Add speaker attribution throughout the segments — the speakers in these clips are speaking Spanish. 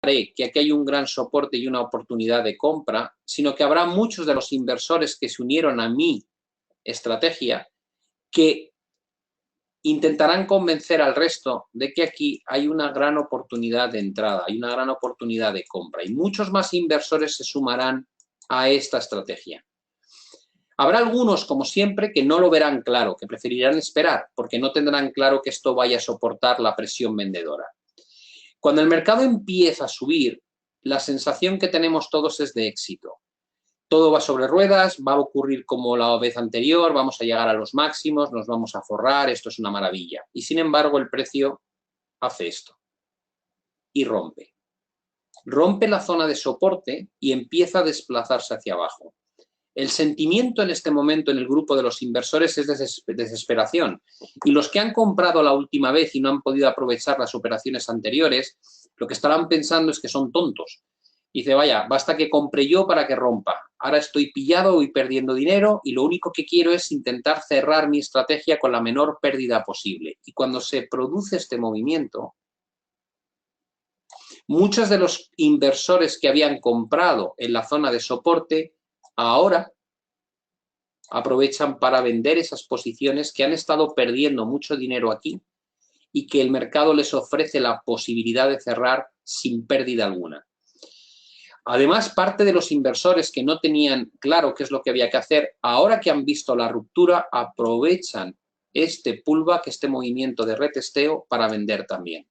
Speaker 1: que aquí hay un gran soporte y una oportunidad de compra, sino que habrá muchos de los inversores que se unieron a mi estrategia que intentarán convencer al resto de que aquí hay una gran oportunidad de entrada, hay una gran oportunidad de compra y muchos más inversores se sumarán a esta estrategia. Habrá algunos, como siempre, que no lo verán claro, que preferirán esperar porque no tendrán claro que esto vaya a soportar la presión vendedora. Cuando el mercado empieza a subir, la sensación que tenemos todos es de éxito. Todo va sobre ruedas, va a ocurrir como la vez anterior, vamos a llegar a los máximos, nos vamos a forrar, esto es una maravilla. Y sin embargo, el precio hace esto y rompe. Rompe la zona de soporte y empieza a desplazarse hacia abajo. El sentimiento en este momento en el grupo de los inversores es desesperación. Y los que han comprado la última vez y no han podido aprovechar las operaciones anteriores, lo que estarán pensando es que son tontos. Dice, vaya, basta que compre yo para que rompa. Ahora estoy pillado, voy perdiendo dinero y lo único que quiero es intentar cerrar mi estrategia con la menor pérdida posible. Y cuando se produce este movimiento, muchos de los inversores que habían comprado en la zona de soporte, ahora aprovechan para vender esas posiciones que han estado perdiendo mucho dinero aquí y que el mercado les ofrece la posibilidad de cerrar sin pérdida alguna. Además, parte de los inversores que no tenían claro qué es lo que había que hacer, ahora que han visto la ruptura, aprovechan este pullback, este movimiento de retesteo para vender también.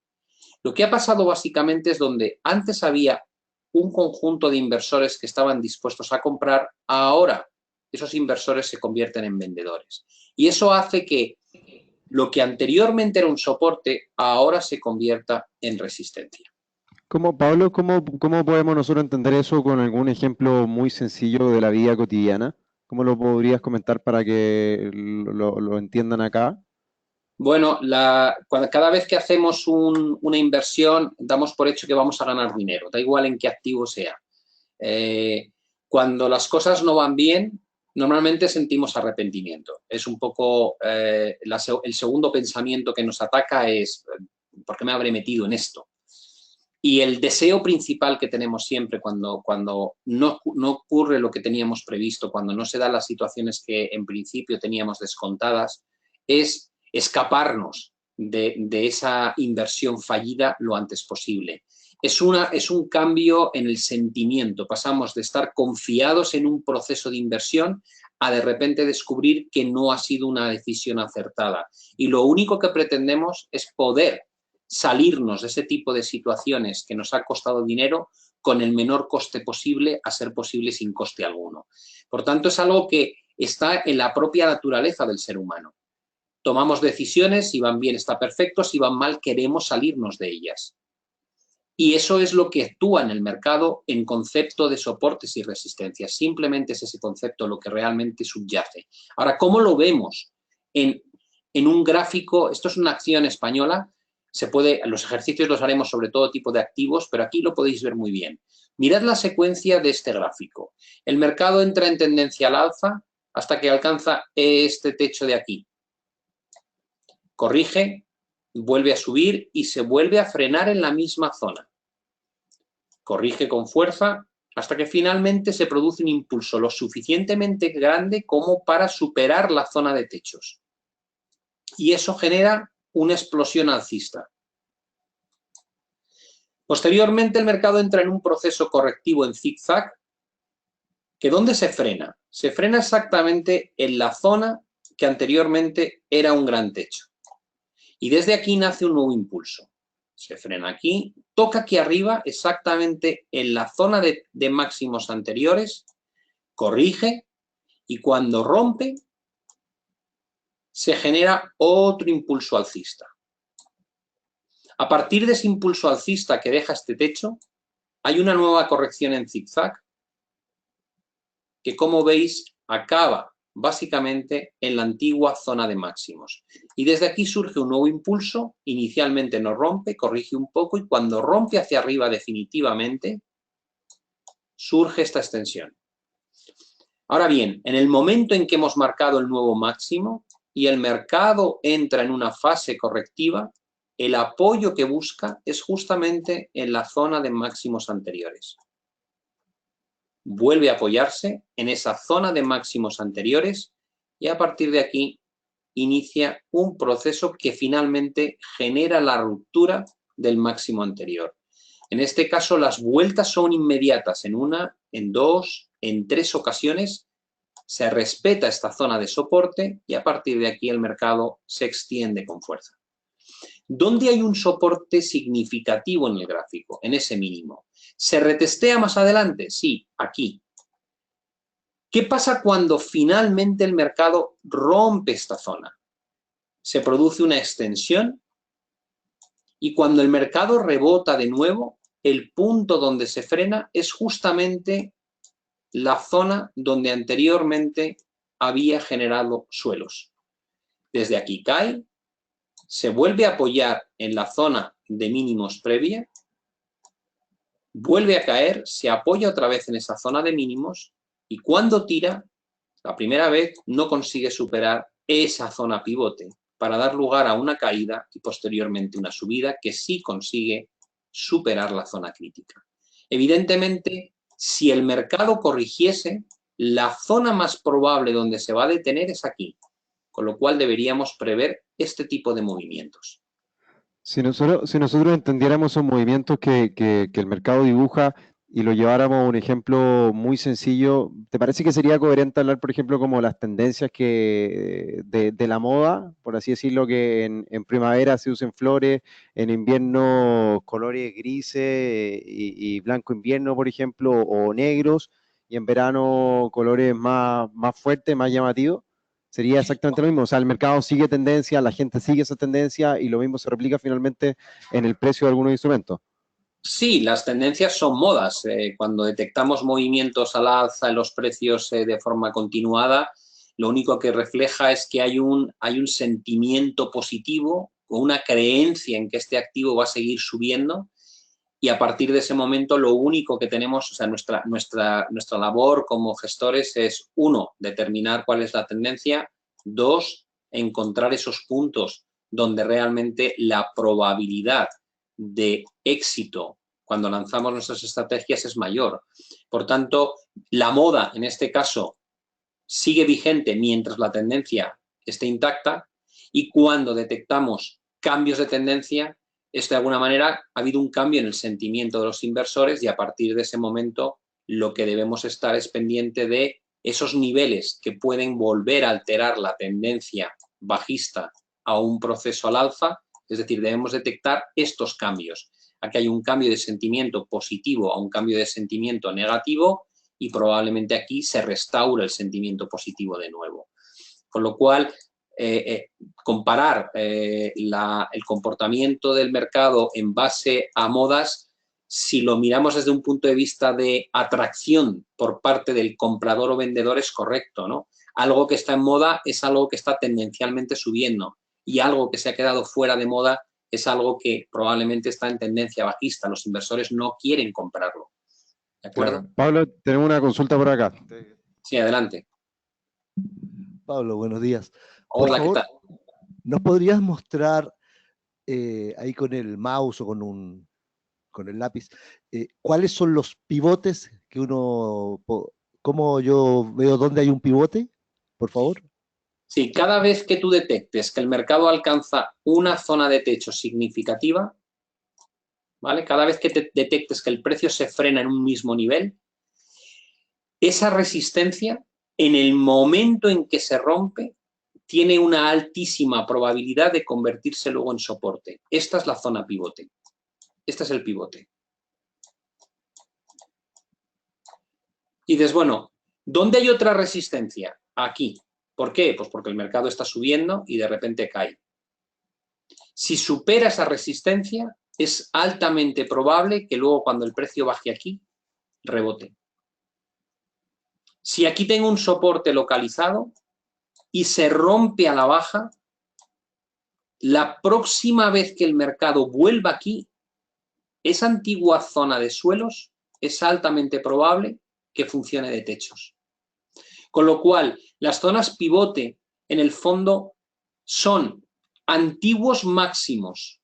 Speaker 1: Lo que ha pasado básicamente es donde antes había un conjunto de inversores que estaban dispuestos a comprar, ahora esos inversores se convierten en vendedores. Y eso hace que lo que anteriormente era un soporte, ahora se convierta en resistencia.
Speaker 2: Pablo, cómo podemos nosotros entender eso con algún ejemplo muy sencillo de la vida cotidiana? ¿Cómo lo podrías comentar para que lo entiendan acá?
Speaker 1: Bueno, cada vez que hacemos una inversión, damos por hecho que vamos a ganar dinero, da igual en qué activo sea. Cuando las cosas no van bien, normalmente sentimos arrepentimiento. Es un poco el segundo pensamiento que nos ataca es ¿por qué me habré metido en esto? Y el deseo principal que tenemos siempre cuando no ocurre lo que teníamos previsto, cuando no se dan las situaciones que en principio teníamos descontadas, es escaparnos de esa inversión fallida lo antes posible. Es un cambio en el sentimiento. Pasamos de estar confiados en un proceso de inversión a de repente descubrir que no ha sido una decisión acertada. Y lo único que pretendemos es poder salirnos de ese tipo de situaciones que nos ha costado dinero con el menor coste posible, a ser posible sin coste alguno. Por tanto, es algo que está en la propia naturaleza del ser humano. Tomamos decisiones, si van bien está perfecto, si van mal queremos salirnos de ellas. Y eso es lo que actúa en el mercado en concepto de soportes y resistencias. Simplemente es ese concepto lo que realmente subyace. Ahora, ¿cómo lo vemos en un gráfico? Esto es una acción española. Los ejercicios los haremos sobre todo tipo de activos, pero aquí lo podéis ver muy bien. Mirad la secuencia de este gráfico. El mercado entra en tendencia al alza hasta que alcanza este techo de aquí. Corrige, vuelve a subir y se vuelve a frenar en la misma zona. Corrige con fuerza hasta que finalmente se produce un impulso lo suficientemente grande como para superar la zona de techos. Y eso genera una explosión alcista. Posteriormente, el mercado entra en un proceso correctivo en zigzag, que ¿dónde se frena? Se frena exactamente en la zona que anteriormente era un gran techo. Y desde aquí nace un nuevo impulso. Se frena aquí, toca aquí arriba, exactamente en la zona de máximos anteriores, corrige y cuando rompe, se genera otro impulso alcista. A partir de ese impulso alcista que deja este techo, hay una nueva corrección en zigzag que, como veis, acaba básicamente en la antigua zona de máximos. Y desde aquí surge un nuevo impulso, inicialmente no rompe, corrige un poco y cuando rompe hacia arriba definitivamente, surge esta extensión. Ahora bien, en el momento en que hemos marcado el nuevo máximo y el mercado entra en una fase correctiva, el apoyo que busca es justamente en la zona de máximos anteriores. Vuelve a apoyarse en esa zona de máximos anteriores y a partir de aquí inicia un proceso que finalmente genera la ruptura del máximo anterior. En este caso, las vueltas son inmediatas, en una, en dos, en tres ocasiones se respeta esta zona de soporte y a partir de aquí el mercado se extiende con fuerza. ¿Dónde hay un soporte significativo en el gráfico? En ese mínimo. ¿Se retestea más adelante? Sí, aquí. ¿Qué pasa cuando finalmente el mercado rompe esta zona? Se produce una extensión y cuando el mercado rebota de nuevo, el punto donde se frena es justamente la zona donde anteriormente había generado suelos. Desde aquí cae, se vuelve a apoyar en la zona de mínimos previa, vuelve a caer, se apoya otra vez en esa zona de mínimos y cuando tira, la primera vez no consigue superar esa zona pivote para dar lugar a una caída y posteriormente una subida que sí consigue superar la zona crítica. Evidentemente, si el mercado corrigiese, la zona más probable donde se va a detener es aquí, con lo cual deberíamos prever este tipo de movimientos.
Speaker 2: Si nosotros entendiéramos esos movimientos que el mercado dibuja y lo lleváramos a un ejemplo muy sencillo, ¿te parece que sería coherente hablar, por ejemplo, como las tendencias de la moda, por así decirlo, que en primavera se usen flores, en invierno colores grises y blanco invierno, por ejemplo, o negros, y en verano colores más fuertes, más llamativos? Sería exactamente lo mismo, o sea, el mercado sigue tendencia, la gente sigue esa tendencia y lo mismo se replica finalmente en el precio de algunos instrumentos.
Speaker 1: Sí, las tendencias son modas. Cuando detectamos movimientos al alza en los precios de forma continuada, lo único que refleja es que hay un sentimiento positivo o una creencia en que este activo va a seguir subiendo y a partir de ese momento lo único que tenemos, o sea, nuestra labor como gestores es, uno, determinar cuál es la tendencia, dos, encontrar esos puntos donde realmente la probabilidad de éxito cuando lanzamos nuestras estrategias es mayor. Por tanto, la moda, en este caso, sigue vigente mientras la tendencia esté intacta y cuando detectamos cambios de tendencia, esto de alguna manera ha habido un cambio en el sentimiento de los inversores y a partir de ese momento lo que debemos estar es pendiente de esos niveles que pueden volver a alterar la tendencia bajista a un proceso al alza, es decir, debemos detectar estos cambios. Aquí hay un cambio de sentimiento positivo a un cambio de sentimiento negativo y probablemente aquí se restaura el sentimiento positivo de nuevo. Con lo cual, comparar el comportamiento del mercado en base a modas, si lo miramos desde un punto de vista de atracción por parte del comprador o vendedor, es correcto, ¿no? Algo que está en moda es algo que está tendencialmente subiendo y algo que se ha quedado fuera de moda es algo que probablemente está en tendencia bajista. Los inversores no quieren comprarlo. ¿De acuerdo?
Speaker 2: Claro. Pablo, tenemos una consulta por acá.
Speaker 1: Sí, adelante.
Speaker 3: Pablo, buenos días. Por
Speaker 1: Hola, ¿qué
Speaker 3: favor,
Speaker 1: tal?
Speaker 3: ¿nos podrías mostrar ahí con el mouse o con el lápiz cuáles son los pivotes que cómo yo veo dónde hay un pivote, por favor?
Speaker 1: Sí, cada vez que tú detectes que el mercado alcanza una zona de techo significativa, ¿vale? Cada vez que te detectes que el precio se frena en un mismo nivel, esa resistencia, en el momento en que se rompe, tiene una altísima probabilidad de convertirse luego en soporte. Esta es la zona pivote. Este es el pivote. Y dices, bueno, ¿dónde hay otra resistencia? Aquí. ¿Por qué? Pues porque el mercado está subiendo y de repente cae. Si supera esa resistencia, es altamente probable que luego cuando el precio baje aquí, rebote. Si aquí tengo un soporte localizado y se rompe a la baja, la próxima vez que el mercado vuelva aquí, esa antigua zona de suelos es altamente probable que funcione de techos. Con lo cual, las zonas pivote, en el fondo, son antiguos máximos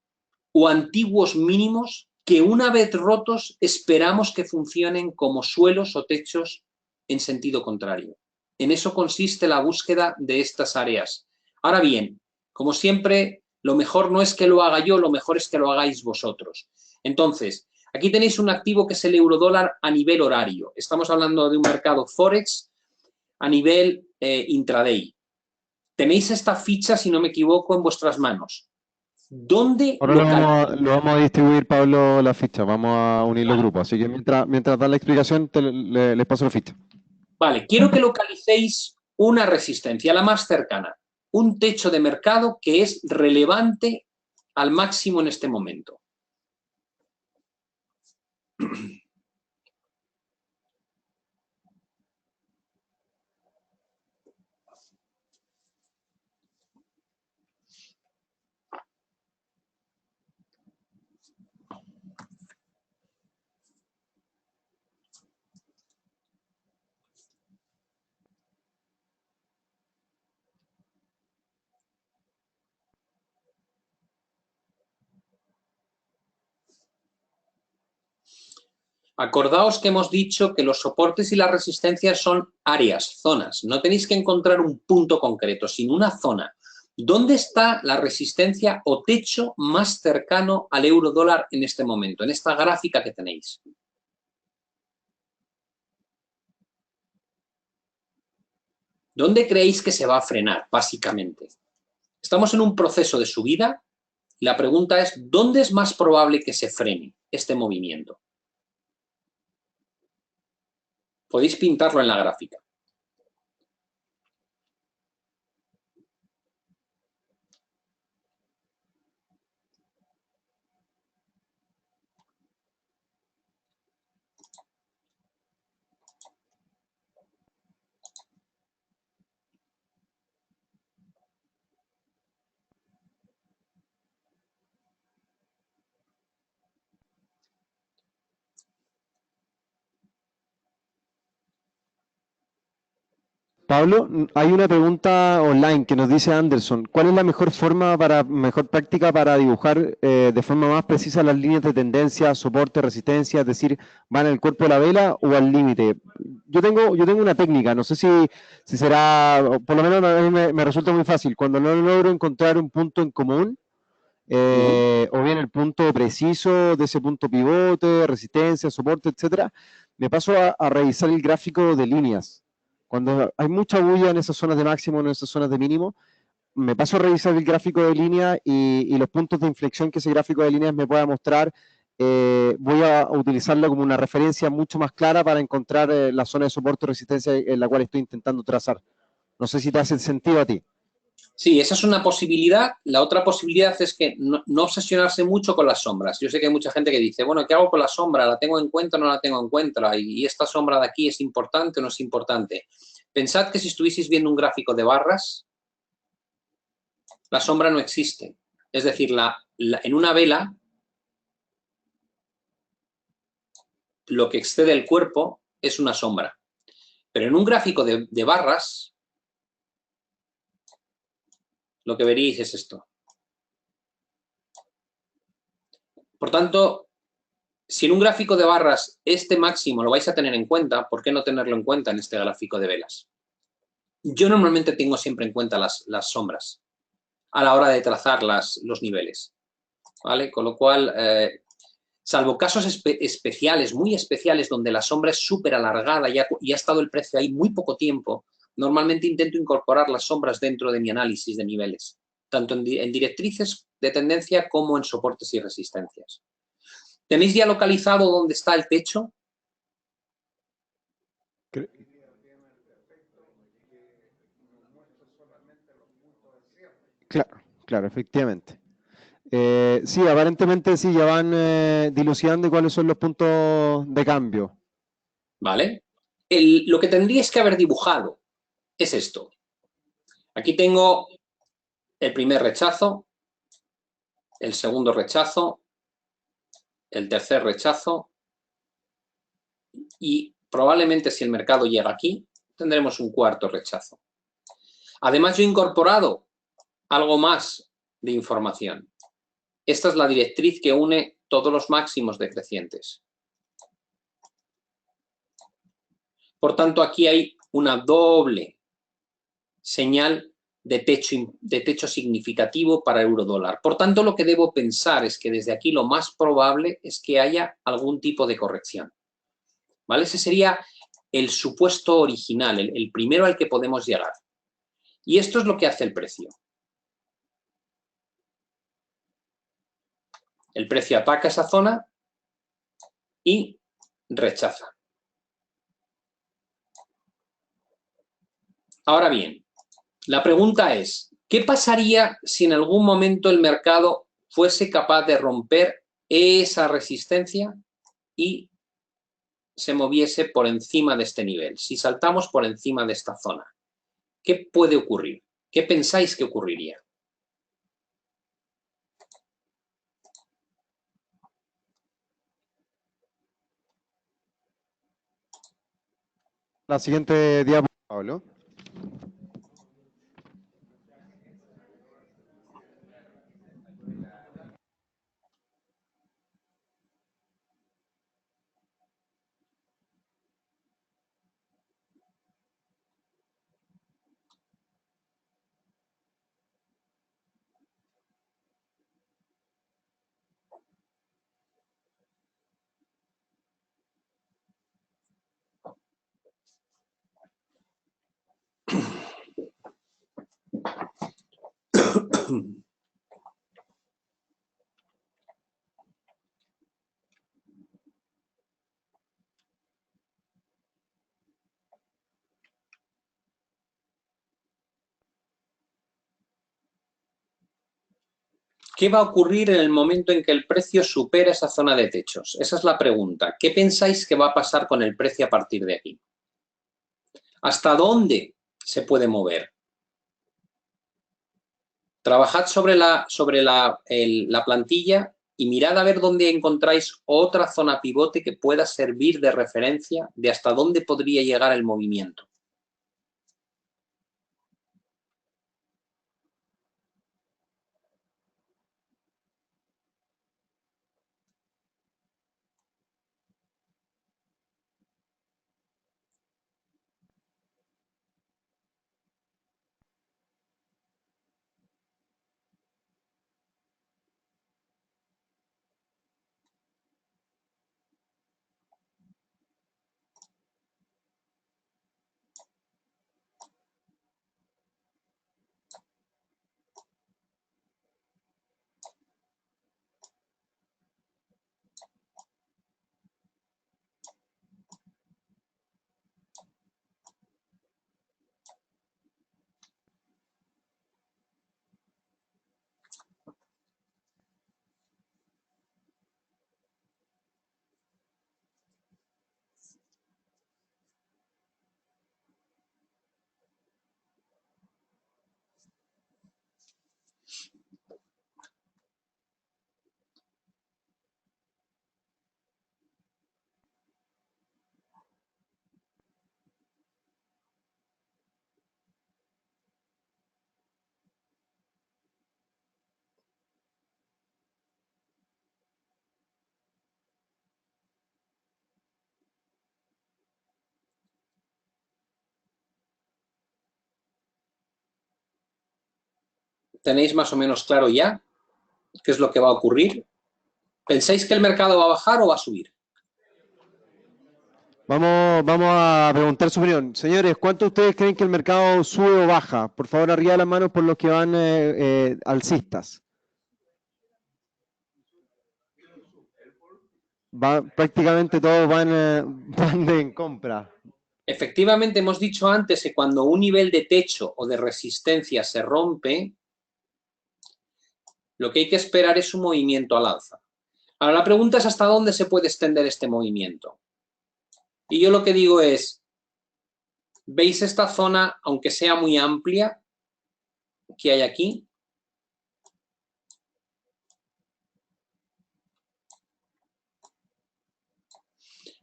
Speaker 1: o antiguos mínimos que una vez rotos esperamos que funcionen como suelos o techos en sentido contrario. En eso consiste la búsqueda de estas áreas. Ahora bien, como siempre, lo mejor no es que lo haga yo, lo mejor es que lo hagáis vosotros. Entonces, aquí tenéis un activo que es el eurodólar a nivel horario. Estamos hablando de un mercado Forex a nivel intraday. Tenéis esta ficha, si no me equivoco, en vuestras manos. ¿Dónde
Speaker 2: Ahora lo vamos a distribuir, Pablo, la ficha. Vamos a unir los grupos. Así que mientras dan la explicación, les paso la ficha.
Speaker 1: Vale, quiero que localicéis una resistencia, la más cercana. Un techo de mercado que es relevante al máximo en este momento. Acordaos que hemos dicho que los soportes y las resistencias son áreas, zonas. No tenéis que encontrar un punto concreto, sino una zona. ¿Dónde está la resistencia o techo más cercano al euro dólar en este momento, en esta gráfica que tenéis? ¿Dónde creéis que se va a frenar, básicamente? Estamos en un proceso de subida y la pregunta es, ¿dónde es más probable que se frene este movimiento? Podéis pintarlo en la gráfica.
Speaker 2: Pablo, hay una pregunta online que nos dice Anderson. ¿Cuál es la mejor mejor práctica para dibujar de forma más precisa las líneas de tendencia, soporte, resistencia? Es decir, ¿van al cuerpo de la vela o al límite? Yo tengo una técnica, no sé si será, por lo menos a mí me resulta muy fácil. Cuando no logro encontrar un punto en común, o bien el punto preciso de ese punto pivote, resistencia, soporte, etcétera, me paso a revisar el gráfico de líneas. Cuando hay mucha bulla en esas zonas de máximo, en esas zonas de mínimo, me paso a revisar el gráfico de línea y los puntos de inflexión que ese gráfico de líneas me pueda mostrar, voy a utilizarlo como una referencia mucho más clara para encontrar la zona de soporte o resistencia en la cual estoy intentando trazar. No sé si te hace sentido a ti.
Speaker 1: Sí, esa es una posibilidad. La otra posibilidad es que no obsesionarse mucho con las sombras. Yo sé que hay mucha gente que dice, bueno, ¿qué hago con la sombra? ¿La tengo en cuenta o no la tengo en cuenta? ¿Y esta sombra de aquí es importante o no es importante? Pensad que si estuvieseis viendo un gráfico de barras, la sombra no existe. Es decir, en una vela, lo que excede el cuerpo es una sombra. Pero en un gráfico de barras, lo que veréis es esto. Por tanto, si en un gráfico de barras este máximo lo vais a tener en cuenta, ¿por qué no tenerlo en cuenta en este gráfico de velas? Yo normalmente tengo siempre en cuenta las sombras a la hora de trazar los niveles, ¿vale? Con lo cual, salvo casos especiales, muy especiales, donde la sombra es súper alargada y ha estado el precio ahí muy poco tiempo, normalmente intento incorporar las sombras dentro de mi análisis de niveles, tanto en directrices de tendencia como en soportes y resistencias. ¿Tenéis ya localizado dónde está el techo?
Speaker 2: Claro, claro, efectivamente. Sí, aparentemente sí, ya van dilucidando cuáles son los puntos de cambio.
Speaker 1: ¿Vale? Lo que tendríais que haber dibujado es esto. Aquí tengo el primer rechazo, el segundo rechazo, el tercer rechazo y probablemente si el mercado llega aquí, tendremos un cuarto rechazo. Además, yo he incorporado algo más de información. esta es la directriz que une todos los máximos decrecientes. Por tanto, aquí hay una doble señal de techo significativo para euro-dólar. Por tanto, lo que debo pensar es que desde aquí lo más probable es que haya algún tipo de corrección. ¿Vale? Ese sería el supuesto original, el primero al que podemos llegar. Y esto es lo que hace el precio. El precio ataca esa zona y rechaza. Ahora bien, la pregunta es, ¿qué pasaría si en algún momento el mercado fuese capaz de romper esa resistencia y se moviese por encima de este nivel? Si saltamos por encima de esta zona, ¿qué puede ocurrir? ¿Qué pensáis que ocurriría?
Speaker 2: La siguiente diapositiva, Pablo.
Speaker 1: ¿Qué va a ocurrir en el momento en que el precio supera esa zona de techos? Esa es la pregunta. ¿Qué pensáis que va a pasar con el precio a partir de aquí? ¿Hasta dónde se puede mover? Trabajad sobre la plantilla y mirad a ver dónde encontráis otra zona pivote que pueda servir de referencia de hasta dónde podría llegar el movimiento. ¿Tenéis más o menos claro ya qué es lo que va a ocurrir? ¿Pensáis que el mercado va a bajar o va a subir?
Speaker 2: Vamos a preguntar su opinión. Señores, ¿cuánto ustedes creen que el mercado sube o baja? Por favor, arriba de las manos por los que van alcistas. Prácticamente todos van en compra.
Speaker 1: Efectivamente, hemos dicho antes que cuando un nivel de techo o de resistencia se rompe, lo que hay que esperar es un movimiento al alza. Ahora, la pregunta es hasta dónde se puede extender este movimiento. Y yo lo que digo es, ¿veis esta zona, aunque sea muy amplia, que hay aquí?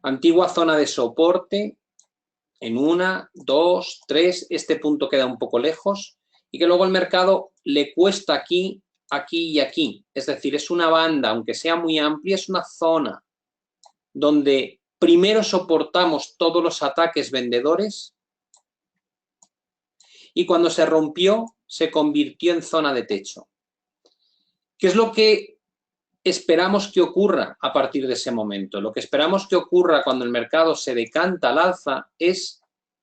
Speaker 1: Antigua zona de soporte, en 1, 2, 3, este punto queda un poco lejos, y que luego el mercado le cuesta aquí aquí y aquí. Es decir, es una banda, aunque sea muy amplia, es una zona donde primero soportamos todos los ataques vendedores y cuando se rompió se convirtió en zona de techo. ¿Qué es lo que esperamos que ocurra a partir de ese momento? Lo que esperamos que ocurra cuando el mercado se decanta al alza es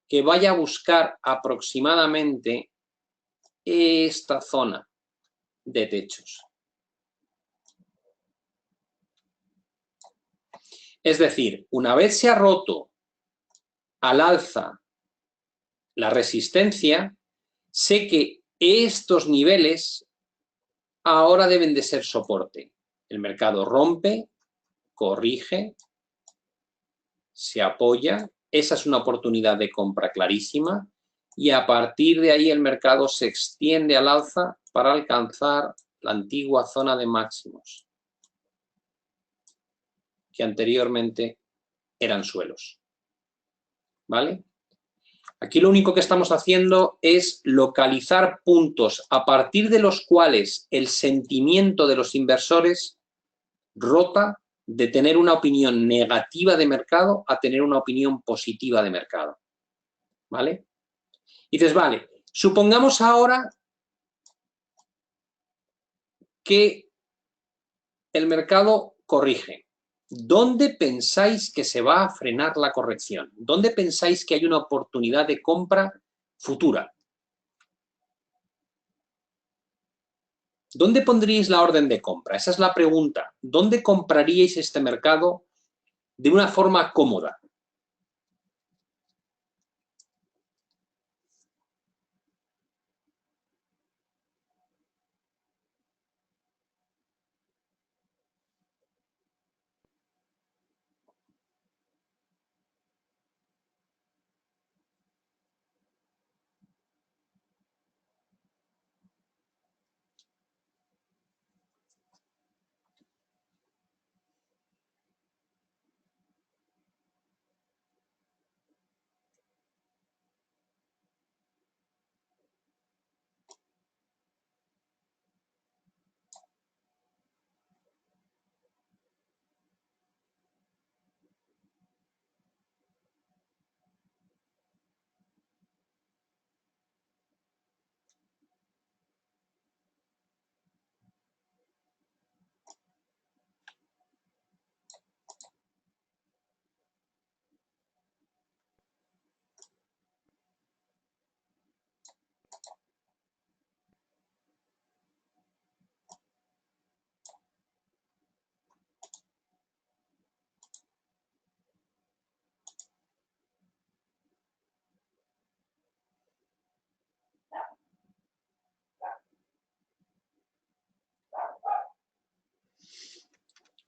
Speaker 1: que vaya a buscar aproximadamente esta zona de techos. Es decir, una vez se ha roto al alza la resistencia, sé que estos niveles ahora deben de ser soporte. El mercado rompe, corrige, se apoya, esa es una oportunidad de compra clarísima y a partir de ahí el mercado se extiende al alza para alcanzar la antigua zona de máximos, que anteriormente eran suelos. ¿Vale? Aquí lo único que estamos haciendo es localizar puntos a partir de los cuales el sentimiento de los inversores rota de tener una opinión negativa de mercado a tener una opinión positiva de mercado. ¿Vale? Y dices, vale, supongamos ahora que el mercado corrige. ¿Dónde pensáis que se va a frenar la corrección? ¿Dónde pensáis que hay una oportunidad de compra futura? ¿Dónde pondríais la orden de compra? Esa es la pregunta. ¿Dónde compraríais este mercado de una forma cómoda?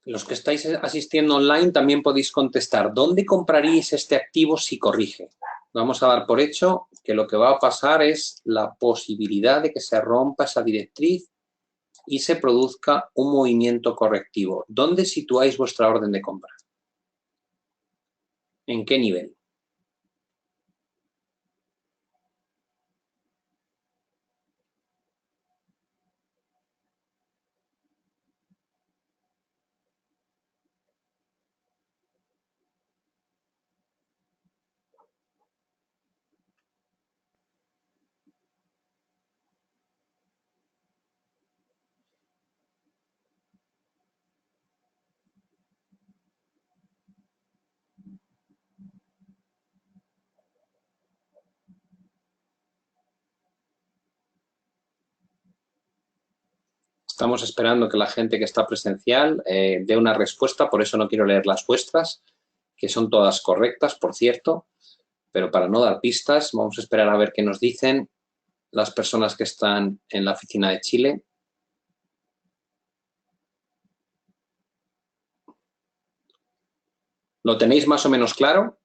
Speaker 1: Los que estáis asistiendo online también podéis contestar. ¿Dónde compraríais este activo si corrige? Vamos a dar por hecho que lo que va a pasar es la posibilidad de que se rompa esa directriz y se produzca un movimiento correctivo. ¿Dónde situáis vuestra orden de compra? ¿En qué nivel? Estamos esperando que la gente que está presencial dé una respuesta, por eso no quiero leer las vuestras, que son todas correctas, por cierto, pero para no dar pistas, vamos a esperar a ver qué nos dicen las personas que están en la oficina de Chile. ¿Lo tenéis más o menos claro?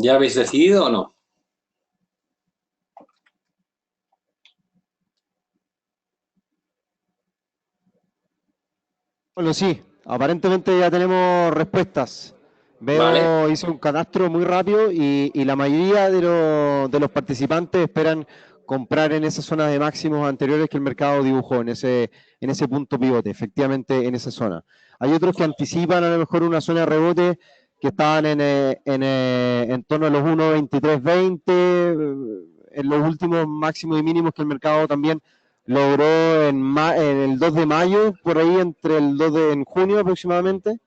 Speaker 1: ¿Ya habéis decidido o no?
Speaker 2: Bueno, sí, aparentemente ya tenemos respuestas.
Speaker 1: Vale,
Speaker 2: Hice un catastro muy rápido y la mayoría de los participantes esperan comprar en esa zona de máximos anteriores que el mercado dibujó, en ese punto pivote, efectivamente en esa zona. Hay otros que anticipan a lo mejor una zona de rebote que estaban en torno a los 1.2320, en los últimos máximos y mínimos que el mercado también logró en el 2 de mayo, por ahí entre el 2 de en junio aproximadamente,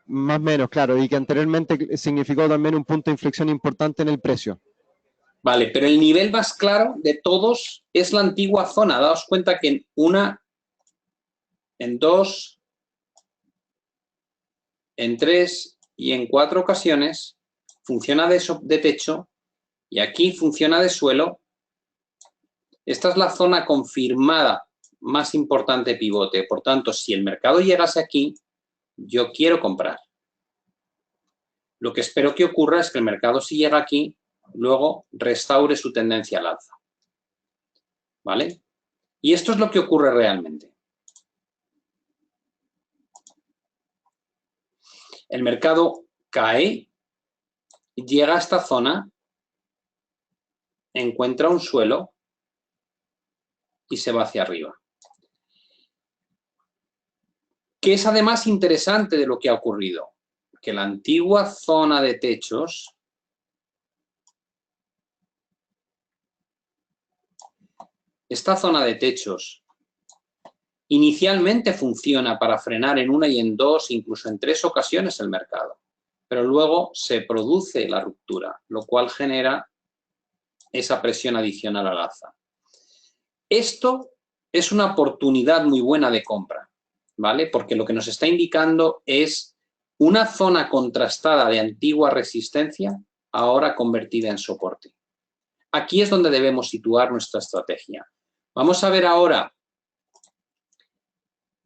Speaker 2: más o menos, claro, y que anteriormente significó también un punto de inflexión importante en el precio.
Speaker 1: vale, pero el nivel más claro de todos es la antigua zona. Daos cuenta que en una, en dos, en tres y en cuatro ocasiones funciona de techo y aquí funciona de suelo. Esta es la zona confirmada más importante pivote. Por tanto, si el mercado llegase aquí, yo quiero comprar. Lo que espero que ocurra es que el mercado, si llega aquí, luego restaure su tendencia al alza. ¿Vale? Y esto es lo que ocurre realmente. El mercado cae, llega a esta zona, encuentra un suelo y se va hacia arriba. ¿Qué es además interesante de lo que ha ocurrido? Que la antigua zona de techos esta zona de techos inicialmente funciona para frenar en una y en dos, incluso en tres ocasiones el mercado, pero luego se produce la ruptura, lo cual genera esa presión adicional al alza. Esto es una oportunidad muy buena de compra, ¿vale? Porque lo que nos está indicando es una zona contrastada de antigua resistencia ahora convertida en soporte. Aquí es donde debemos situar nuestra estrategia. Vamos a ver ahora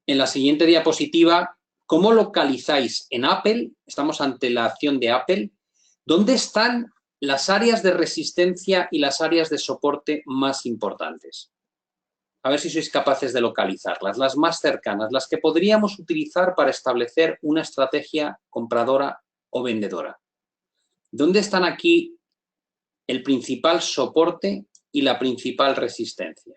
Speaker 1: en la siguiente diapositiva cómo localizáis en Apple, estamos ante la acción de Apple, dónde están las áreas de resistencia y las áreas de soporte más importantes. A ver si sois capaces de localizarlas, las más cercanas, las que podríamos utilizar para establecer una estrategia compradora o vendedora. ¿Dónde están aquí el principal soporte y la principal resistencia?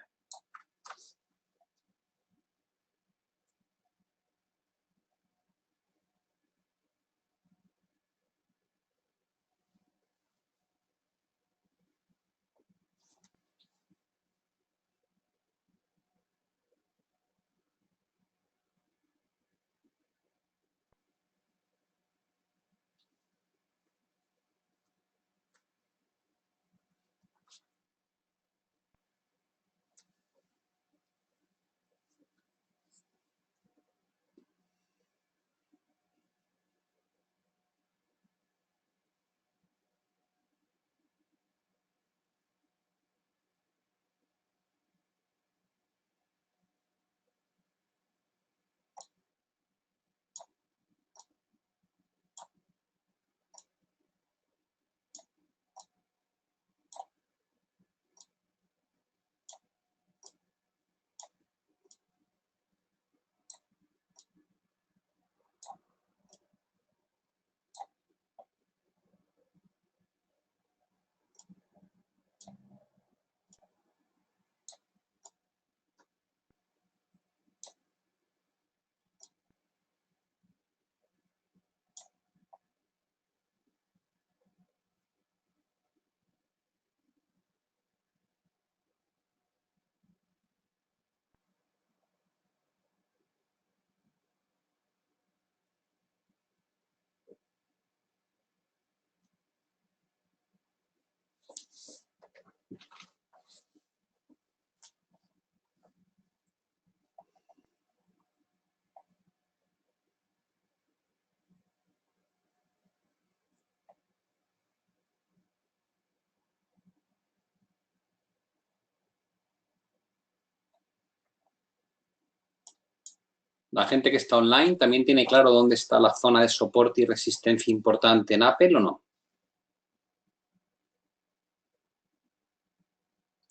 Speaker 1: La gente que está online también tiene claro dónde está la zona de soporte y resistencia importante en Apple, ¿o no?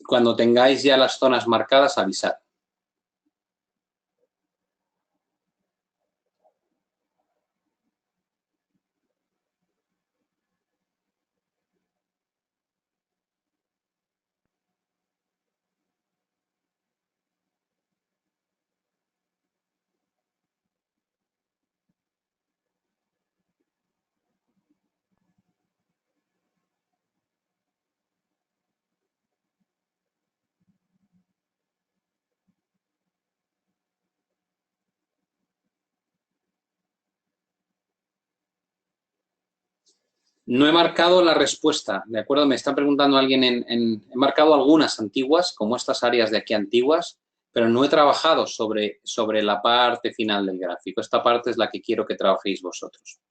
Speaker 1: Cuando tengáis ya las zonas marcadas, avisad. No he marcado la respuesta, ¿de acuerdo? Me está preguntando alguien he marcado algunas antiguas, como estas áreas de aquí antiguas, pero no he trabajado sobre la parte final del gráfico. Esta parte es la que quiero que trabajéis vosotros.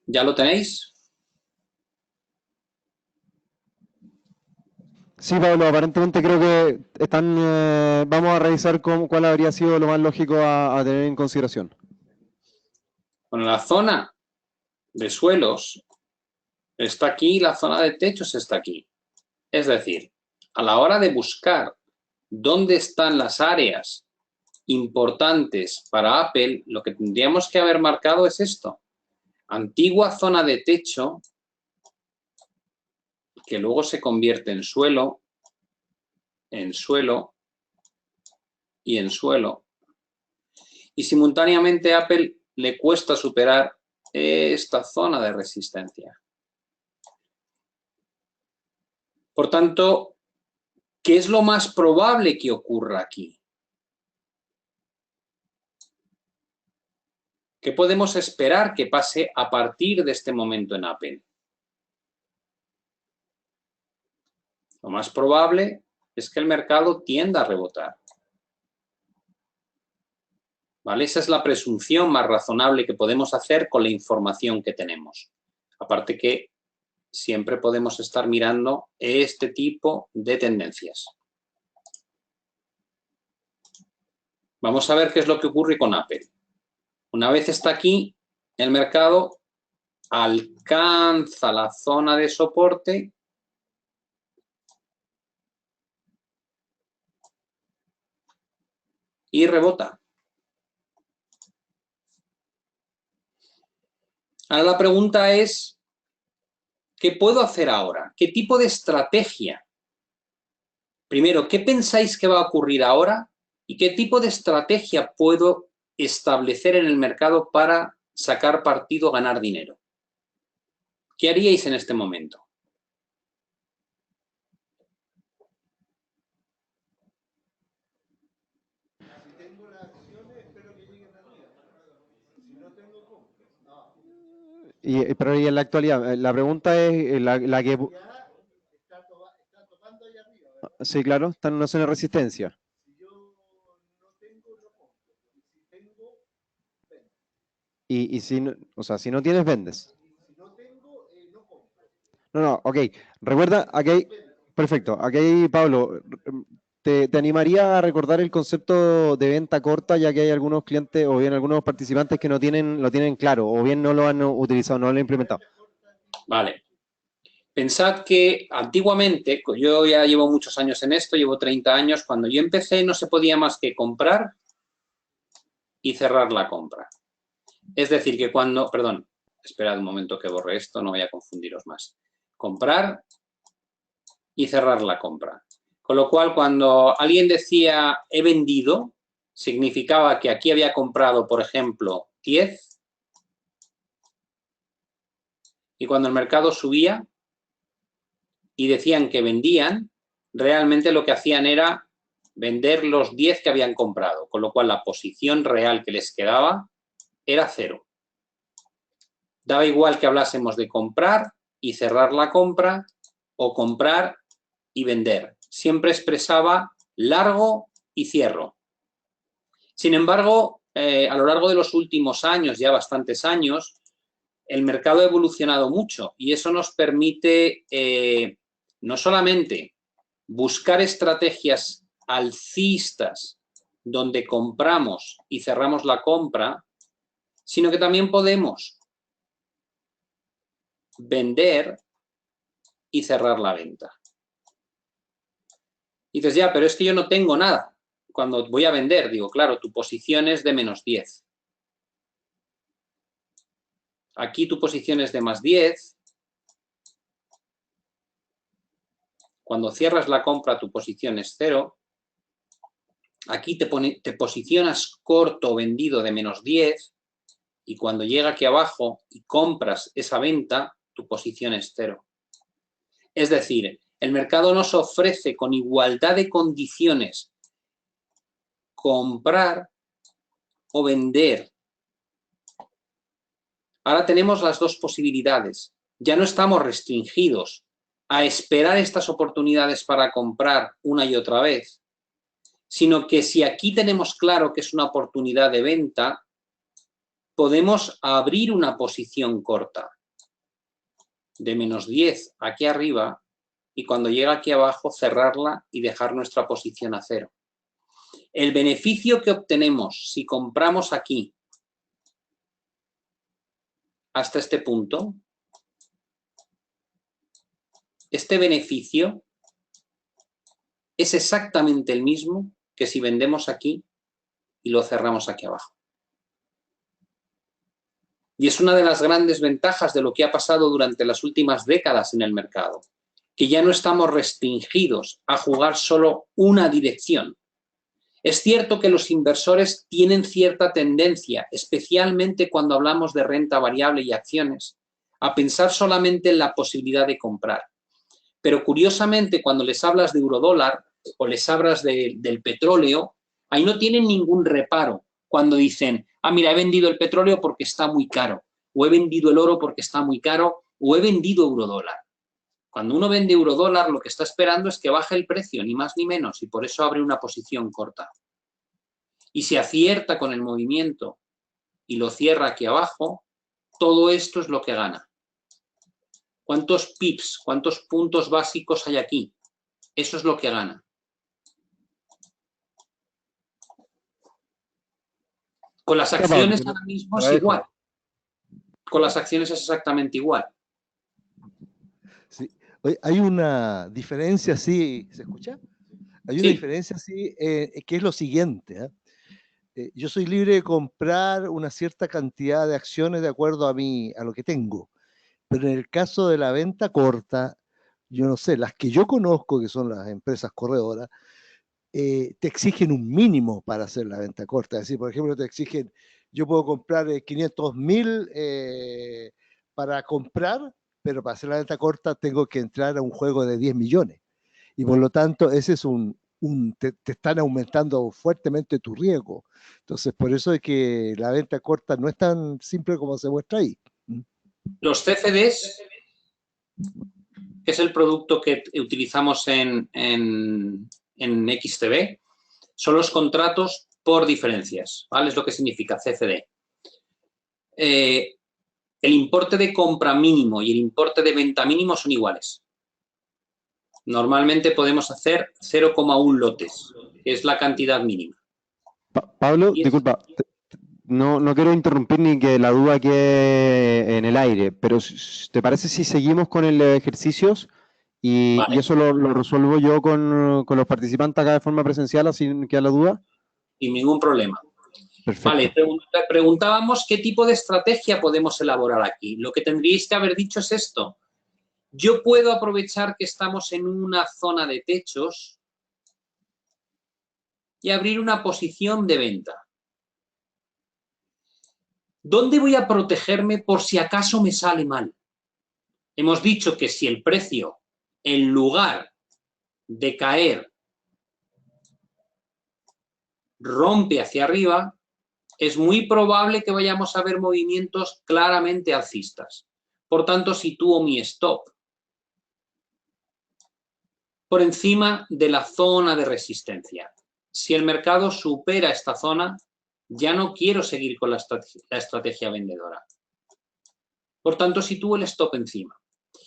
Speaker 1: ¿Ya lo tenéis?
Speaker 2: Sí, Pablo, aparentemente creo que vamos a revisar cuál habría sido lo más lógico a tener en consideración.
Speaker 1: Bueno, la zona de suelos está aquí y la zona de techos está aquí. Es decir, a la hora de buscar dónde están las áreas importantes para Apple, lo que tendríamos que haber marcado es esto. Antigua zona de techo, que luego se convierte en suelo y en suelo. Y simultáneamente a Apple le cuesta superar esta zona de resistencia. Por tanto, ¿qué es lo más probable que ocurra aquí? ¿Qué podemos esperar que pase a partir de este momento en Apple? Lo más probable es que el mercado tienda a rebotar. ¿Vale? Esa es la presunción más razonable que podemos hacer con la información que tenemos. Aparte que siempre podemos estar mirando este tipo de tendencias. Vamos a ver qué es lo que ocurre con Apple. Una vez está aquí, el mercado alcanza la zona de soporte y rebota. Ahora la pregunta es, ¿qué puedo hacer ahora? ¿Qué tipo de estrategia? Primero, ¿qué pensáis que va a ocurrir ahora? ¿Y qué tipo de estrategia puedo establecer en el mercado para sacar partido, ganar dinero? ¿Qué haríais en este momento?
Speaker 2: Pero y en la actualidad, la pregunta es la que... Sí, claro, están en una zona de resistencia. Y si no, o sea, si no tienes, vendes. No, ok. Recuerda, perfecto, aquí Pablo, te animaría a recordar el concepto de venta corta, ya que hay algunos clientes o bien algunos participantes que lo tienen claro, o bien no lo han utilizado, no lo han implementado.
Speaker 1: Vale. Pensad que antiguamente, yo ya llevo muchos años en esto, llevo 30 años, cuando yo empecé no se podía más que comprar y cerrar la compra. Es decir, que cuando, perdón, esperad un momento que borre esto, no voy a confundiros más. Comprar y cerrar la compra. Con lo cual, cuando alguien decía he vendido, significaba que aquí había comprado, por ejemplo, 10 y cuando el mercado subía y decían que vendían, realmente lo que hacían era vender los 10 que habían comprado, con lo cual la posición real que les quedaba era 0. Daba igual que hablásemos de comprar y cerrar la compra o comprar y vender. siempre expresaba largo y cierro. Sin embargo, a lo largo de los últimos años, ya bastantes años, el mercado ha evolucionado mucho y eso nos permite no solamente buscar estrategias alcistas donde compramos y cerramos la compra, sino que también podemos vender y cerrar la venta. Y dices, ya, pero es que yo no tengo nada. Cuando voy a vender, digo, claro, tu posición es de menos 10. Aquí tu posición es de más 10. Cuando cierras la compra, tu posición es 0. Aquí te posicionas corto o vendido de menos 10. Y cuando llega aquí abajo y compras esa venta, tu posición es 0. Es decir, el mercado nos ofrece con igualdad de condiciones comprar o vender. Ahora tenemos las dos posibilidades. Ya no estamos restringidos a esperar estas oportunidades para comprar una y otra vez, sino que si aquí tenemos claro que es una oportunidad de venta, podemos abrir una posición corta de menos 10 aquí arriba y cuando llega aquí abajo cerrarla y dejar nuestra posición a 0. El beneficio que obtenemos si compramos aquí hasta este punto, este beneficio es exactamente el mismo que si vendemos aquí y lo cerramos aquí abajo. Y es una de las grandes ventajas de lo que ha pasado durante las últimas décadas en el mercado, que ya no estamos restringidos a jugar solo una dirección. Es cierto que los inversores tienen cierta tendencia, especialmente cuando hablamos de renta variable y acciones, a pensar solamente en la posibilidad de comprar. Pero curiosamente, cuando les hablas de eurodólar o les hablas del petróleo, ahí no tienen ningún reparo cuando dicen, ah, mira, he vendido el petróleo porque está muy caro, o he vendido el oro porque está muy caro, o he vendido eurodólar. Cuando uno vende eurodólar, lo que está esperando es que baje el precio, ni más ni menos, y por eso abre una posición corta. Y si acierta con el movimiento y lo cierra aquí abajo, todo esto es lo que gana. ¿Cuántos pips, cuántos puntos básicos hay aquí? Eso es lo que gana. Con las acciones ahora mismo es igual. Con las acciones es exactamente igual.
Speaker 3: Sí. Oye, hay una diferencia, sí, ¿se escucha? Hay una diferencia, sí, que es lo siguiente. Yo soy libre de comprar una cierta cantidad de acciones de acuerdo a lo que tengo. Pero en el caso de la venta corta, yo no sé, las que yo conozco, que son las empresas corredoras, te exigen un mínimo para hacer la venta corta. Es decir, por ejemplo, te exigen, yo puedo comprar 500.000 para comprar, pero para hacer la venta corta tengo que entrar a un juego de 10 millones. Y por lo tanto, ese es te están aumentando fuertemente tu riesgo. Entonces, por eso es que la venta corta no es tan simple como se muestra ahí.
Speaker 1: Los CFDs, que es el producto que utilizamos en XTB, son los contratos por diferencias, ¿vale? Es lo que significa CFD. El importe de compra mínimo y el importe de venta mínimo son iguales. Normalmente podemos hacer 0,1 lotes, que es la cantidad mínima.
Speaker 2: Pablo, disculpa, no quiero interrumpir ni que la duda quede en el aire, pero ¿te parece si seguimos con el ejercicios y eso lo resuelvo yo con los participantes acá de forma presencial, así que la duda?
Speaker 1: Sin ningún problema.
Speaker 2: Perfecto.
Speaker 1: Vale, preguntábamos qué tipo de estrategia podemos elaborar aquí. Lo que tendríais que haber dicho es esto. Yo puedo aprovechar que estamos en una zona de techos y abrir una posición de venta. ¿Dónde voy a protegerme por si acaso me sale mal? Hemos dicho que si el precio, en lugar de caer, rompe hacia arriba, es muy probable que vayamos a ver movimientos claramente alcistas. Por tanto, sitúo mi stop por encima de la zona de resistencia. Si el mercado supera esta zona, ya no quiero seguir con la estrategia vendedora. Por tanto, sitúo el stop encima.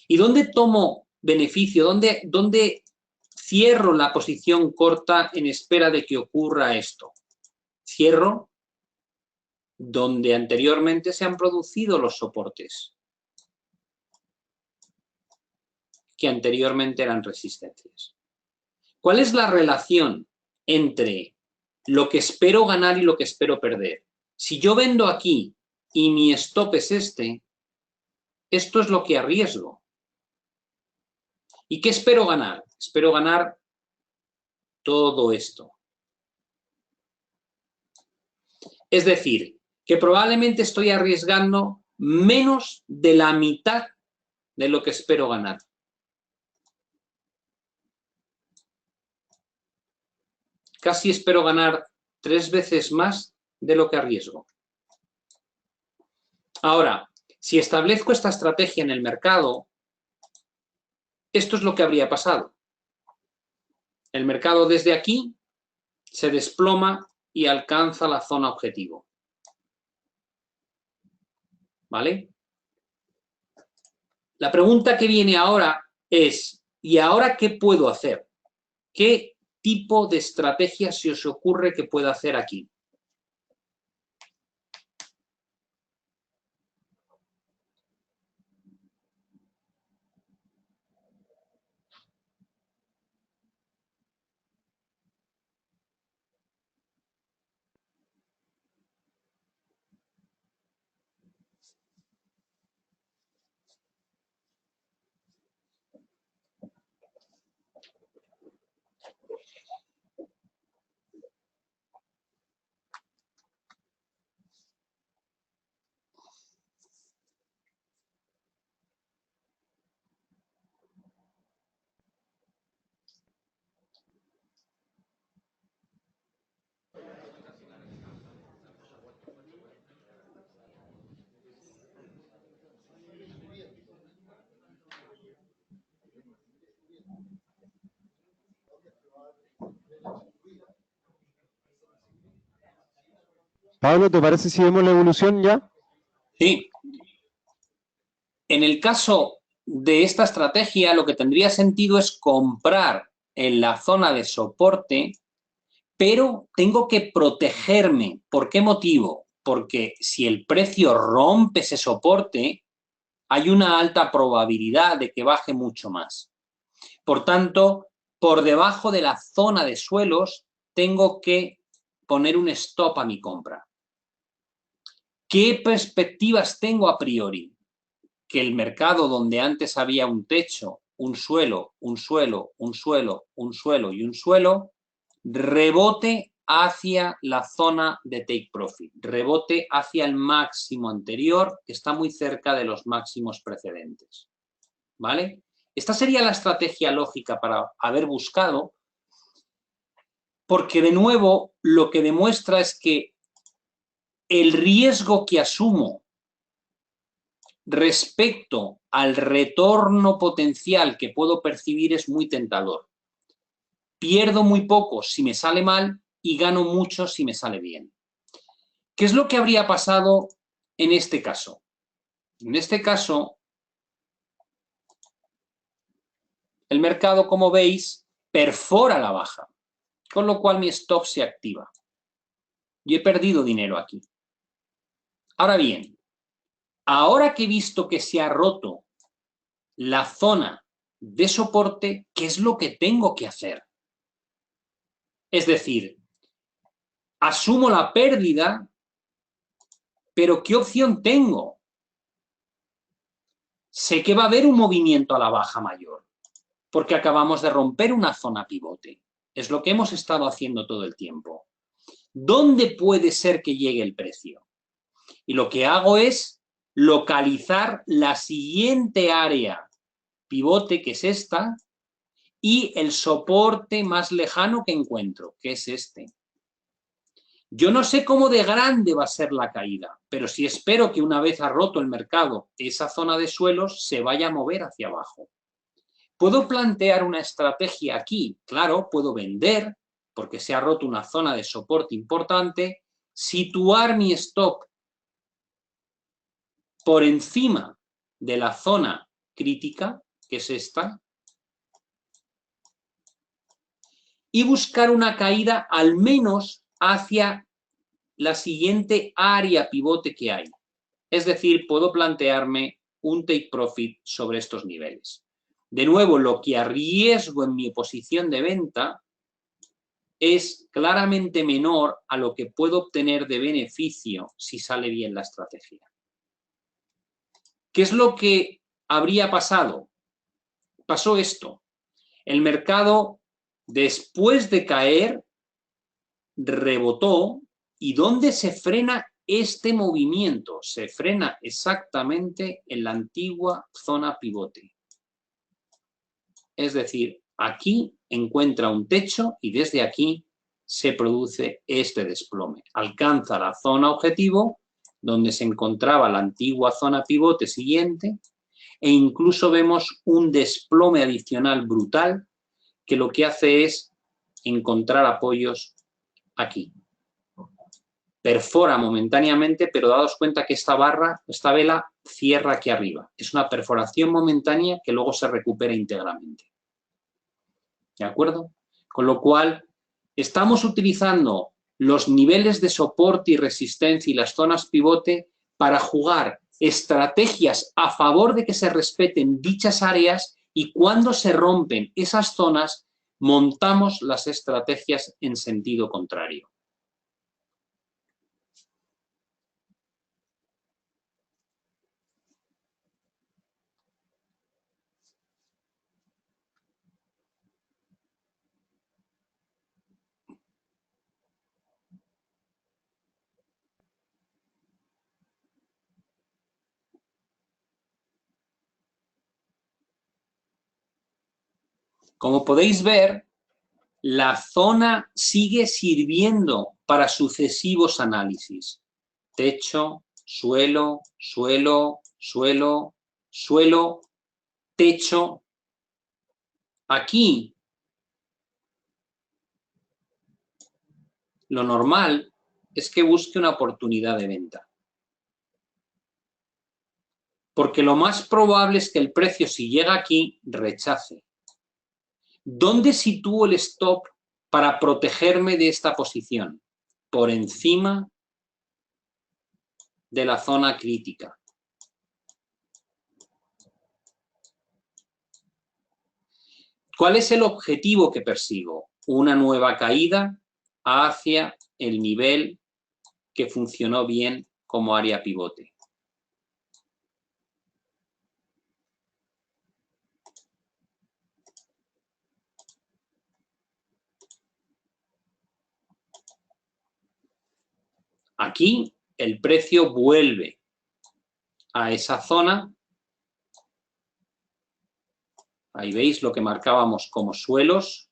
Speaker 1: ¿Y dónde tomo beneficio? ¿Dónde cierro la posición corta en espera de que ocurra esto? Cierro donde anteriormente se han producido los soportes, que anteriormente eran resistencias. ¿Cuál es la relación entre lo que espero ganar y lo que espero perder? Si yo vendo aquí y mi stop es este, esto es lo que arriesgo. ¿Y qué espero ganar? Espero ganar todo esto. Es decir, que probablemente estoy arriesgando menos de la mitad de lo que espero ganar. Casi espero ganar 3 veces más de lo que arriesgo. Ahora, si establezco esta estrategia en el mercado, esto es lo que habría pasado. El mercado desde aquí se desploma y alcanza la zona objetivo. ¿Vale? La pregunta que viene ahora es, ¿y ahora qué puedo hacer? ¿Qué tipo de estrategia se os ocurre que pueda hacer aquí?
Speaker 2: Pablo, ¿te parece si vemos la evolución ya?
Speaker 1: Sí. En el caso de esta estrategia, lo que tendría sentido es comprar en la zona de soporte, pero tengo que protegerme. ¿Por qué motivo? Porque si el precio rompe ese soporte, hay una alta probabilidad de que baje mucho más. Por tanto, por debajo de la zona de suelos, tengo que poner un stop a mi compra. ¿Qué perspectivas tengo a priori? Que el mercado donde antes había un techo, un suelo, un suelo, un suelo, un suelo y un suelo, rebote hacia la zona de take profit, rebote hacia el máximo anterior, que está muy cerca de los máximos precedentes. ¿Vale? Esta sería la estrategia lógica para haber buscado, porque de nuevo lo que demuestra es que el riesgo que asumo respecto al retorno potencial que puedo percibir es muy tentador. Pierdo muy poco si me sale mal y gano mucho si me sale bien. ¿Qué es lo que habría pasado en este caso? En este caso, el mercado, como veis, perfora la baja, con lo cual mi stop se activa. Y he perdido dinero aquí. Ahora bien, ahora que he visto que se ha roto la zona de soporte, ¿qué es lo que tengo que hacer? Es decir, asumo la pérdida, pero ¿qué opción tengo? Sé que va a haber un movimiento a la baja mayor, porque acabamos de romper una zona pivote. Es lo que hemos estado haciendo todo el tiempo. ¿Dónde puede ser que llegue el precio? Y lo que hago es localizar la siguiente área pivote, que es esta, y el soporte más lejano que encuentro, que es este. Yo no sé cómo de grande va a ser la caída, pero sí espero que una vez ha roto el mercado esa zona de suelos se vaya a mover hacia abajo. ¿Puedo plantear una estrategia aquí? Claro, puedo vender, porque se ha roto una zona de soporte importante, situar mi stop por encima de la zona crítica, que es esta, y buscar una caída al menos hacia la siguiente área pivote que hay. Es decir, puedo plantearme un take profit sobre estos niveles. De nuevo, lo que arriesgo en mi posición de venta es claramente menor a lo que puedo obtener de beneficio si sale bien la estrategia. ¿Qué es lo que habría pasado? Pasó esto. El mercado, después de caer, rebotó. ¿Y dónde se frena este movimiento? Se frena exactamente en la antigua zona pivote. Es decir, aquí encuentra un techo y desde aquí se produce este desplome. Alcanza la zona objetivo donde se encontraba la antigua zona pivote siguiente e incluso vemos un desplome adicional brutal que lo que hace es encontrar apoyos aquí. Perfora momentáneamente, pero daos cuenta que esta vela cierra aquí arriba. Es una perforación momentánea que luego se recupera íntegramente. ¿De acuerdo? Con lo cual, estamos utilizando los niveles de soporte y resistencia y las zonas pivote para jugar estrategias a favor de que se respeten dichas áreas y cuando se rompen esas zonas, montamos las estrategias en sentido contrario. Como podéis ver, la zona sigue sirviendo para sucesivos análisis. Techo, suelo, suelo, suelo, suelo, techo. Aquí, lo normal es que busque una oportunidad de venta. Porque lo más probable es que el precio, si llega aquí, rechace. ¿Dónde sitúo el stop para protegerme de esta posición? Por encima de la zona crítica. ¿Cuál es el objetivo que persigo? Una nueva caída hacia el nivel que funcionó bien como área pivote. Aquí el precio vuelve a esa zona. Ahí veis lo que marcábamos como suelos,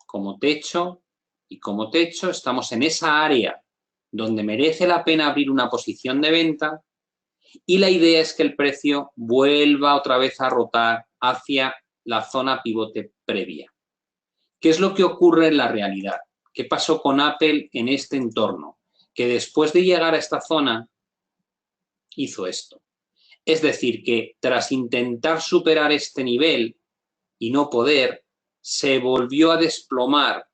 Speaker 1: como techo y como techo. Estamos en esa área donde merece la pena abrir una posición de venta y la idea es que el precio vuelva otra vez a rotar hacia la zona pivote previa. ¿Qué es lo que ocurre en la realidad? ¿Qué pasó con Apple en este entorno? Que después de llegar a esta zona hizo esto. Es decir, que tras intentar superar este nivel y no poder, se volvió a desplomar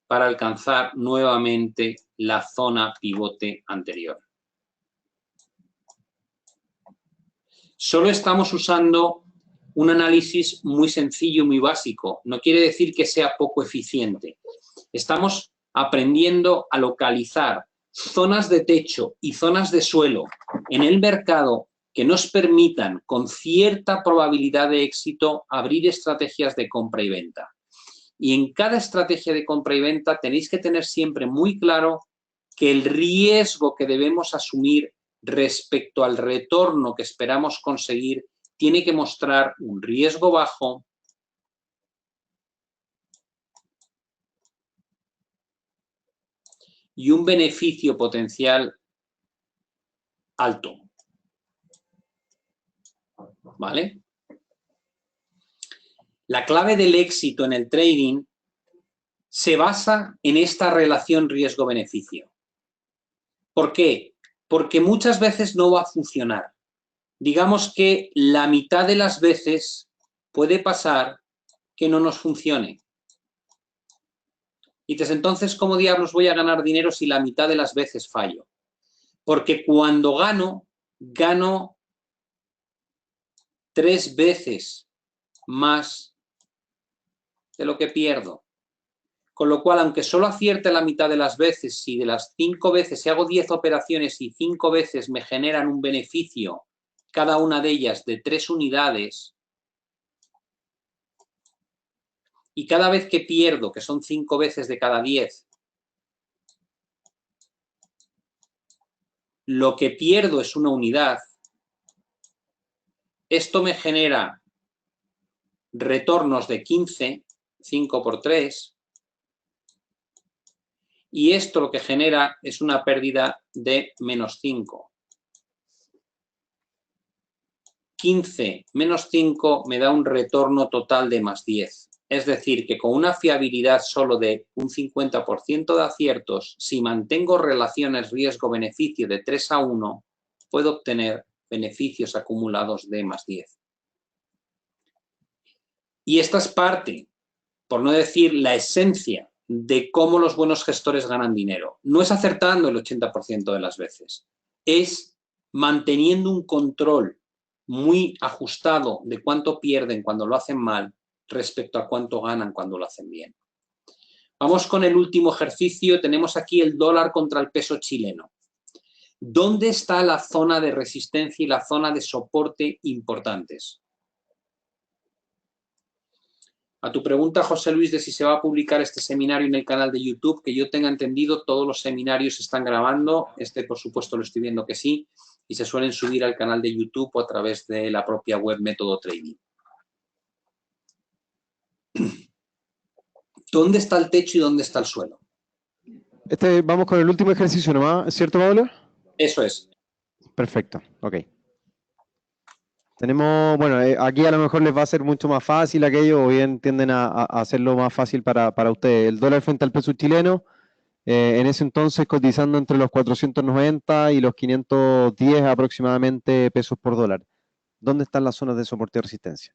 Speaker 1: para alcanzar nuevamente la zona pivote anterior. Solo estamos usando un análisis muy sencillo y muy básico. No quiere decir que sea poco eficiente. Estamos aprendiendo a localizar zonas de techo y zonas de suelo en el mercado que nos permitan, con cierta probabilidad de éxito, abrir estrategias de compra y venta. Y en cada estrategia de compra y venta tenéis que tener siempre muy claro que el riesgo que debemos asumir respecto al retorno que esperamos conseguir tiene que mostrar un riesgo bajo y un beneficio potencial alto. ¿Vale? La clave del éxito en el trading se basa en esta relación riesgo-beneficio. ¿Por qué? Porque muchas veces no va a funcionar. Digamos que la mitad de las veces puede pasar que no nos funcione. Y dices, entonces, ¿cómo diablos voy a ganar dinero si la mitad de las veces fallo? Porque cuando gano, gano 3 veces más de lo que pierdo. Con lo cual, aunque solo acierte la mitad de las veces, si de las 5 veces, si hago 10 operaciones y 5 veces me generan un beneficio, cada una de ellas de 3 unidades, y cada vez que pierdo, que son 5 veces de cada 10, lo que pierdo es una unidad, esto me genera retornos de 15, 5 por 3, y esto lo que genera es una pérdida de menos 5. 15 menos 5 me da un retorno total de más 10. Es decir, que con una fiabilidad solo de un 50% de aciertos, si mantengo relaciones riesgo-beneficio de 3 a 1, puedo obtener beneficios acumulados de más 10. Y esta es parte, por no decir la esencia, de cómo los buenos gestores ganan dinero. No es acertando el 80% de las veces, es manteniendo un control muy ajustado de cuánto pierden cuando lo hacen mal respecto a cuánto ganan cuando lo hacen bien. Vamos con el último ejercicio. Tenemos aquí el dólar contra el peso chileno. ¿Dónde está la zona de resistencia y la zona de soporte importantes? A tu pregunta, José Luis, de si se va a publicar este seminario en el canal de YouTube, que yo tenga entendido, todos los seminarios se están grabando. Este, por supuesto, lo estoy viendo que sí, y se suelen subir al canal de YouTube o a través de la propia web Método Trading. ¿Dónde está el techo y dónde está el suelo?
Speaker 2: Vamos con el último ejercicio nomás, ¿cierto, Pablo?
Speaker 1: Eso es.
Speaker 2: Perfecto, ok. Tenemos, bueno, aquí a lo mejor les va a ser mucho más fácil aquello, o bien tienden a hacerlo más fácil para ustedes. El dólar frente al peso chileno, en ese entonces cotizando entre los 490 y los 510 aproximadamente pesos por dólar. ¿Dónde están las zonas de soporte y resistencia?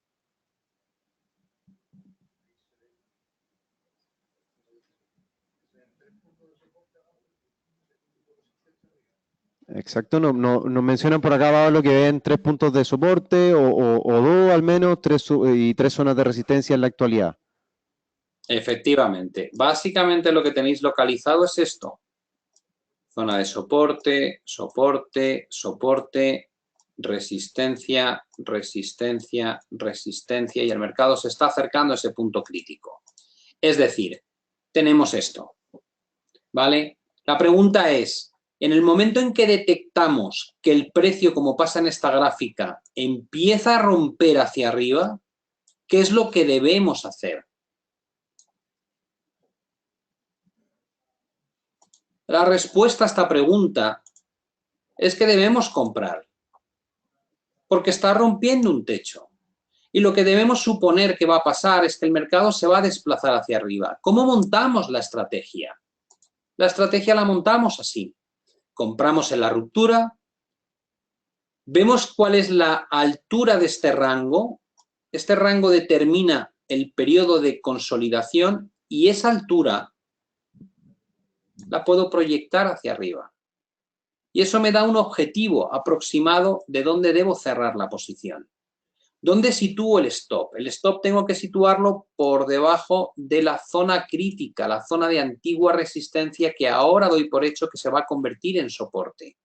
Speaker 2: Exacto, nos mencionan por acá, Pablo, que ven 3 puntos de soporte o 2 al menos, y 3 zonas de resistencia en la actualidad.
Speaker 1: Efectivamente. Básicamente lo que tenéis localizado es esto. Zona de soporte, soporte, soporte, resistencia, resistencia, resistencia, y el mercado se está acercando a ese punto crítico. Es decir, tenemos esto, ¿vale? La pregunta es, en el momento en que detectamos que el precio, como pasa en esta gráfica, empieza a romper hacia arriba, ¿qué es lo que debemos hacer? La respuesta a esta pregunta es que debemos comprar, porque está rompiendo un techo. Y lo que debemos suponer que va a pasar es que el mercado se va a desplazar hacia arriba. ¿Cómo montamos la estrategia? La estrategia la montamos así. Compramos en la ruptura, vemos cuál es la altura de este rango determina el periodo de consolidación y esa altura la puedo proyectar hacia arriba. Y eso me da un objetivo aproximado de dónde debo cerrar la posición. ¿Dónde sitúo el stop? El stop tengo que situarlo por debajo de la zona crítica, la zona de antigua resistencia que ahora doy por hecho que se va a convertir en soporte.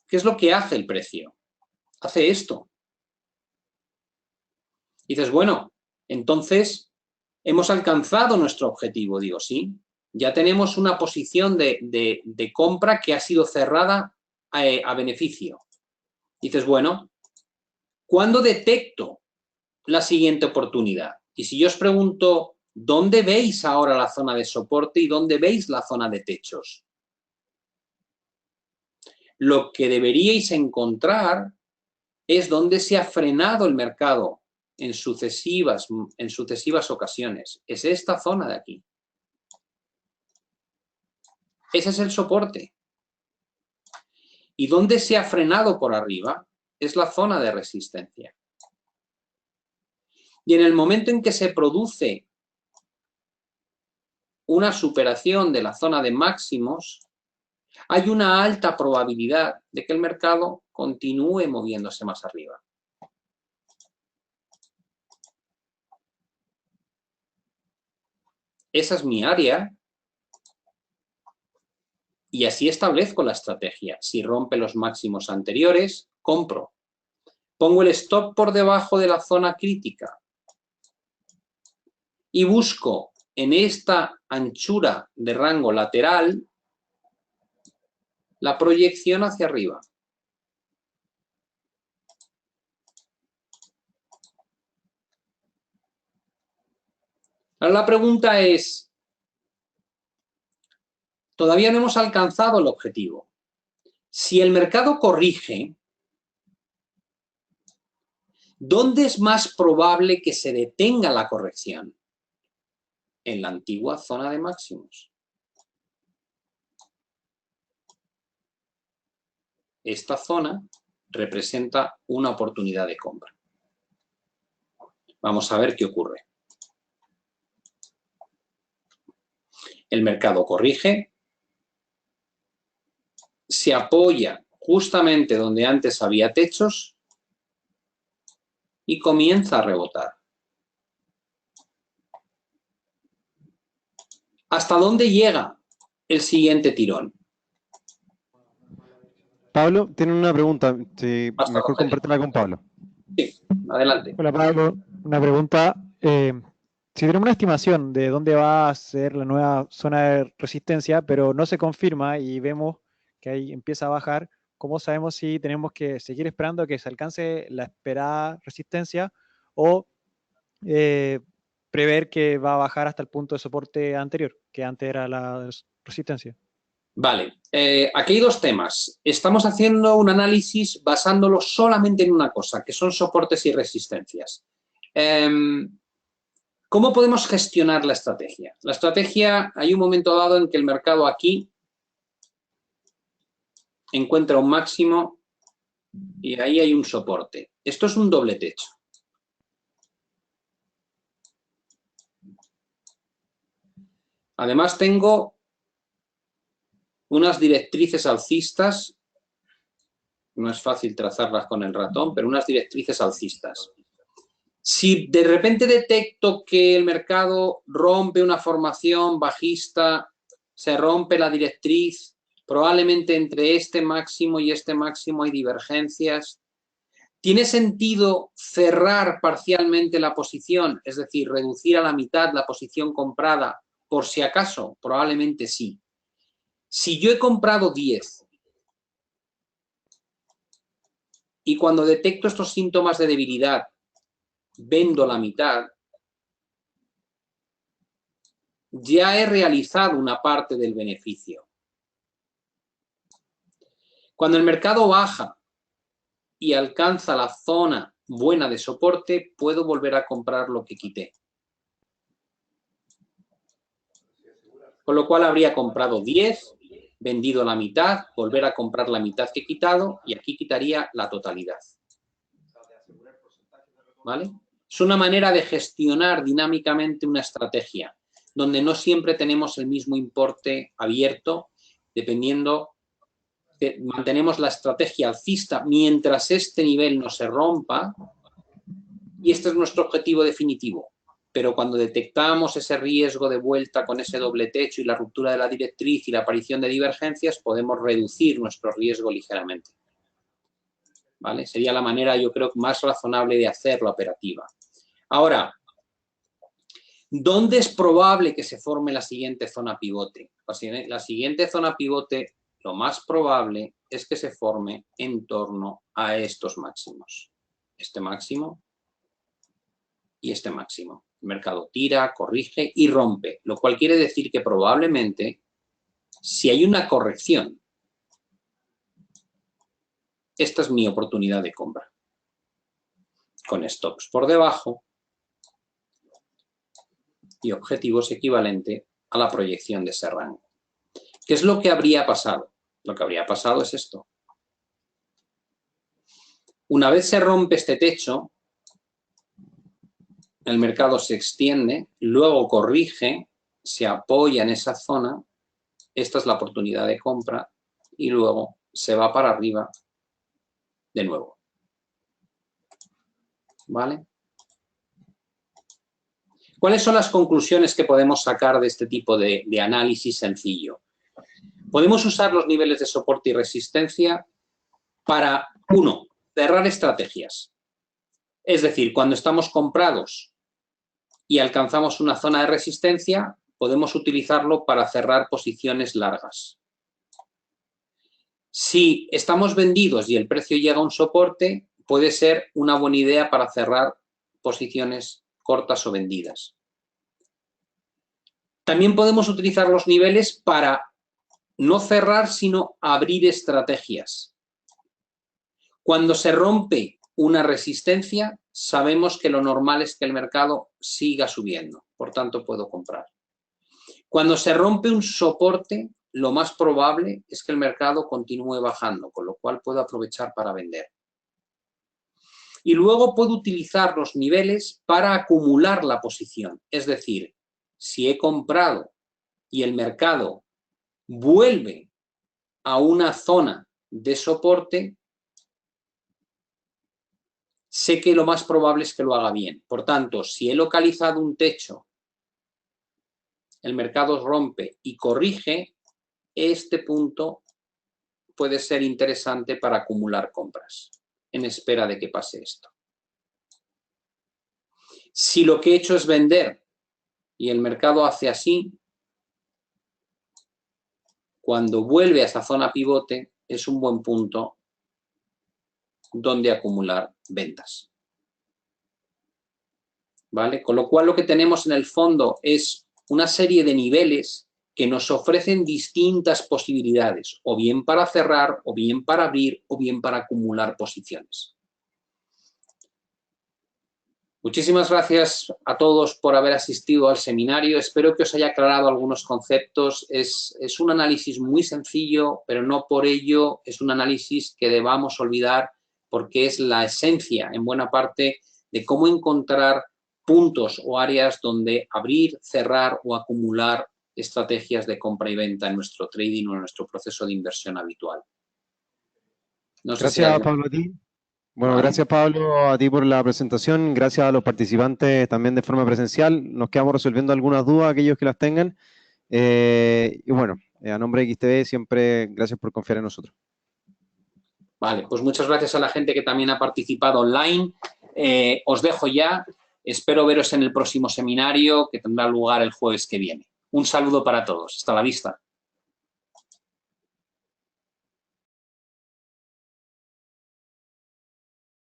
Speaker 1: ¿Qué es lo que hace el precio? Hace esto. Y dices, bueno, entonces hemos alcanzado nuestro objetivo. Digo, sí, ya tenemos una posición de compra que ha sido cerrada a beneficio. Dices, bueno, ¿cuándo detecto la siguiente oportunidad? Y si yo os pregunto, ¿dónde veis ahora la zona de soporte y dónde veis la zona de techos? Lo que deberíais encontrar es donde se ha frenado el mercado en sucesivas ocasiones. Es esta zona de aquí. Ese es el soporte. Y donde se ha frenado por arriba es la zona de resistencia. Y en el momento en que se produce una superación de la zona de máximos, hay una alta probabilidad de que el mercado continúe moviéndose más arriba. Esa es mi área y así establezco la estrategia. Si rompe los máximos anteriores, compro. Pongo el stop por debajo de la zona crítica y busco en esta anchura de rango lateral la proyección hacia arriba. Ahora la pregunta es, todavía no hemos alcanzado el objetivo. Si el mercado corrige, ¿dónde es más probable que se detenga la corrección? En la antigua zona de máximos. Esta zona representa una oportunidad de compra. Vamos a ver qué ocurre. El mercado corrige, se apoya justamente donde antes había techos y comienza a rebotar. ¿Hasta dónde llega el siguiente tirón?
Speaker 2: Pablo, tiene una pregunta. Sí,
Speaker 1: Hasta
Speaker 2: mejor
Speaker 1: dónde
Speaker 2: compártela con Pablo.
Speaker 1: Sí, adelante.
Speaker 4: Hola Pablo, una pregunta. Si tenemos una estimación de dónde va a ser la nueva zona de resistencia, pero no se confirma y vemos que ahí empieza a bajar, ¿cómo sabemos si tenemos que seguir esperando a que se alcance la esperada resistencia o prever que va a bajar hasta el punto de soporte anterior, que antes era la resistencia?
Speaker 1: Vale, aquí hay dos temas. Estamos haciendo un análisis basándolo solamente en una cosa, que son soportes y resistencias. ¿Cómo podemos gestionar la estrategia? La estrategia, hay un momento dado en que el mercado aquí encuentra un máximo y ahí hay un soporte. Esto es un doble techo. Además tengo unas directrices alcistas, no es fácil trazarlas con el ratón, pero unas directrices alcistas. Si de repente detecto que el mercado rompe una formación bajista, se rompe la directriz, probablemente entre este máximo y este máximo hay divergencias, ¿tiene sentido cerrar parcialmente la posición, es decir, reducir a la mitad la posición comprada por si acaso? Probablemente sí. Si yo he comprado 10 y cuando detecto estos síntomas de debilidad vendo la mitad, ya he realizado una parte del beneficio. Cuando el mercado baja y alcanza la zona buena de soporte, puedo volver a comprar lo que quité. Con lo cual habría comprado 10, vendido la mitad, volver a comprar la mitad que he quitado y aquí quitaría la totalidad. ¿Vale? Es una manera de gestionar dinámicamente una estrategia, donde no siempre tenemos el mismo importe abierto, dependiendo, mantenemos la estrategia alcista mientras este nivel no se rompa, y este es nuestro objetivo definitivo. Pero cuando detectamos ese riesgo de vuelta con ese doble techo y la ruptura de la directriz y la aparición de divergencias, podemos reducir nuestro riesgo ligeramente. ¿Vale? Sería la manera, yo creo, más razonable de hacer la operativa. Ahora, ¿dónde es probable que se forme la siguiente zona pivote? La siguiente zona pivote, lo más probable es que se forme en torno a estos máximos. Este máximo y este máximo. El mercado tira, corrige y rompe, lo cual quiere decir que probablemente, si hay una corrección, esta es mi oportunidad de compra. con stops por debajo y objetivos equivalente a la proyección de ese rango. ¿Qué es lo que habría pasado? Lo que habría pasado es esto. Una vez se rompe este techo, el mercado se extiende, luego corrige, se apoya en esa zona, esta es la oportunidad de compra y luego se va para arriba de nuevo. ¿Vale? ¿Cuáles son las conclusiones que podemos sacar de este tipo de análisis sencillo? Podemos usar los niveles de soporte y resistencia para, 1, cerrar estrategias. Es decir, cuando estamos comprados y alcanzamos una zona de resistencia, podemos utilizarlo para cerrar posiciones largas. Si estamos vendidos y el precio llega a un soporte, puede ser una buena idea para cerrar posiciones cortas o vendidas. También podemos utilizar los niveles para no cerrar, sino abrir estrategias. Cuando se rompe una resistencia, sabemos que lo normal es que el mercado siga subiendo, por tanto puedo comprar. Cuando se rompe un soporte, lo más probable es que el mercado continúe bajando, con lo cual puedo aprovechar para vender. Y luego puedo utilizar los niveles para acumular la posición. Es decir, si he comprado y el mercado vuelve a una zona de soporte, sé que lo más probable es que lo haga bien. Por tanto, si he localizado un techo, el mercado rompe y corrige, este punto puede ser interesante para acumular compras en espera de que pase esto. Si lo que he hecho es vender y el mercado hace así, cuando vuelve a esa zona pivote es un buen punto donde acumular ventas. ¿Vale? Con lo cual lo que tenemos en el fondo es una serie de niveles que nos ofrecen distintas posibilidades, o bien para cerrar, o bien para abrir, o bien para acumular posiciones. Muchísimas gracias a todos por haber asistido al seminario. Espero que os haya aclarado algunos conceptos. Es un análisis muy sencillo, pero no por ello es un análisis que debamos olvidar, porque es la esencia, en buena parte, de cómo encontrar puntos o áreas donde abrir, cerrar o acumular estrategias de compra y venta en nuestro trading o en nuestro proceso de inversión habitual. No sé si
Speaker 2: Gracias, Pablo, a ti. Bueno,
Speaker 1: Vale.
Speaker 2: gracias, Pablo, a ti por la presentación. Gracias a los participantes también de forma presencial. Nos quedamos resolviendo algunas dudas, aquellos que las tengan. Y bueno, a nombre de XTB, siempre gracias por confiar en nosotros.
Speaker 1: Vale, pues muchas gracias a la gente que también ha participado online. Os dejo ya. Espero veros en el próximo seminario que tendrá lugar el jueves que viene. Un saludo para todos. Hasta la vista.